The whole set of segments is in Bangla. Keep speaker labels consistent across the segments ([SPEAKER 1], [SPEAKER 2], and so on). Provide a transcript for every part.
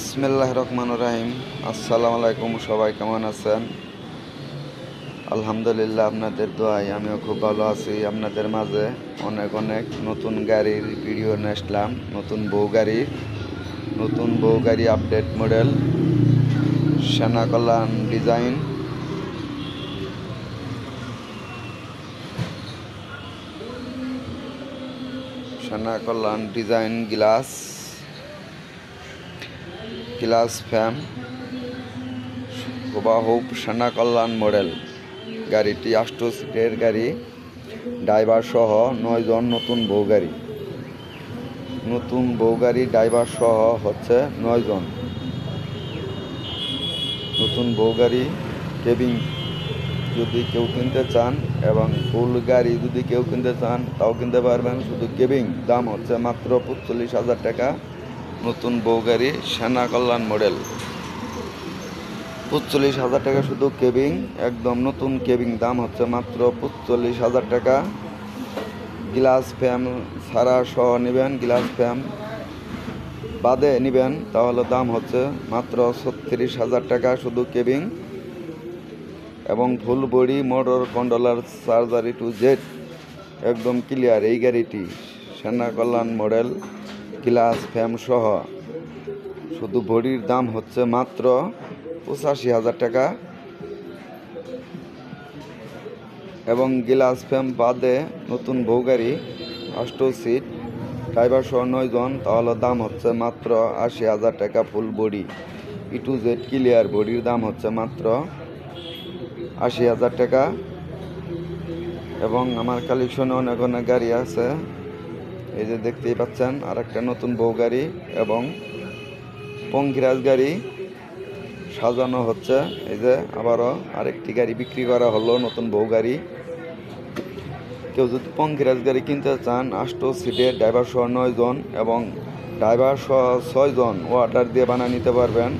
[SPEAKER 1] বিসমিল্লাহির রহমানির রহিম। আসসালামু আলাইকুম, সবাই কেমন আছেন? আলহামদুলিল্লাহ, আপনাদের দোয়ায় আমিও খুব ভালো আছি। আপনাদের মাঝে অনেক অনেক নতুন গাড়ির ভিডিও নিয়ে আসলাম। নতুন বউ গাড়ি আপডেট মডেল সেনা কল্যাণ ডিজাইন। সেনা কল্যাণ ডিজাইন গ্লাস ফ্যাম হুবাহুব সেনা কল্যাণ মডেল। গাড়িটি 8 সিটের গাড়ি, ড্রাইভার সহ 9 জন। নতুন বউ গাড়ি ড্রাইভার সহ হচ্ছে 9 জন। নতুন বউ গাড়ি কেবিন যদি কেউ কিনতে চান এবং ফুল গাড়ি যদি কেউ কিনতে চান তাও কিনতে পারবেন। শুধু কেবিন দাম হচ্ছে মাত্র 45,000 টাকা। নতুন বউ গাড়ি সেনা কল্যাণ মডেল 45,000 টাকা শুধু কেবিন, একদম নতুন কেবিন দাম হচ্ছে মাত্র 45,000 টাকা। গ্লাস ফ্যাম ছাড়া সহ নেবেন, গ্লাস ফ্যাম বাদে নেবেন তাহলে দাম হচ্ছে মাত্র 36,000 টাকা শুধু কেবিন। এবং full body motor controller charger to Z একদম ক্লিয়ার। এই গাড়িটি সেনা কল্যাণ মডেল গ্লাস ফ্যাম সহ শুধু বডির দাম হচ্ছে মাত্র 85,000 টাকা। এবং গ্লাস ফ্যাম বাদে নতুন বউ গাড়ি 8 সিট, ড্রাইভার সহ 9 জন, তাহলে দাম হচ্ছে মাত্র 80,000 টাকা। Full body to Z clear বডির দাম হচ্ছে মাত্র 80,000 টাকা। এবং আমার কালেকশনে অনেক অনেক গাড়ি আছে, এই যে দেখতেই পাচ্ছেন আর একটা নতুন বউ গাড়ি এবং পঙ্কিরাজ গাড়ি সাজানো হচ্ছে। এই যে আবারও আরেকটি গাড়ি বিক্রি করা হলো, নতুন বউ গাড়ি। কেউ যদি পঙ্কিরাজ গাড়ি কিনতে চান 8 সিটের, ড্রাইভার সহ 9 জন এবং ড্রাইভার সহ 6 জন অর্ডার দিয়ে বানিয়ে নিতে পারবেন।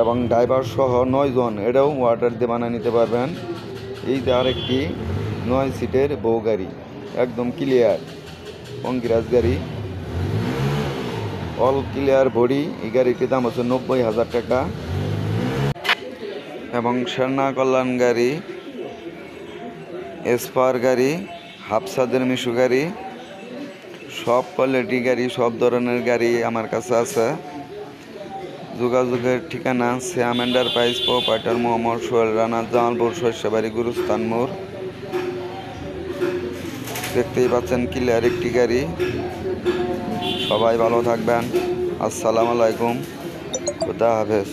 [SPEAKER 1] এবং ড্রাইভার সহ 9 জন এটাও অর্ডার দিয়ে বানিয়ে নিতে পারবেন। এই যে আরেকটি 9 সিটের বউ গাড়ি একদম ক্লিয়ার পঙ্কিরাজ গাড়ি, অল ক্লিয়ার বডি। এই গাড়িটির দাম হচ্ছে 90,000 টাকা। এবং সেনা কল্যাণ গাড়ি, এসপার গাড়ি, হাফসাদের মিশু গাড়ি, সব কোয়ালিটি গাড়ি, সব ধরনের গাড়ি আমার কাছে আছে। যোগাযোগের ঠিকানা শ্যাম এন্টারপ্রাইজ, প্রোপাইটার মোহাম্মদ সোহেল রানা, জামালপুর শস্যবাড়ি, গুরুস্থান মোড়। দেখতেই পাচ্ছেন ক্লিয়ার একটি গাড়ি। সবাই ভালো থাকবেন। আসসালামু আলাইকুম, খুদা হাফেজ।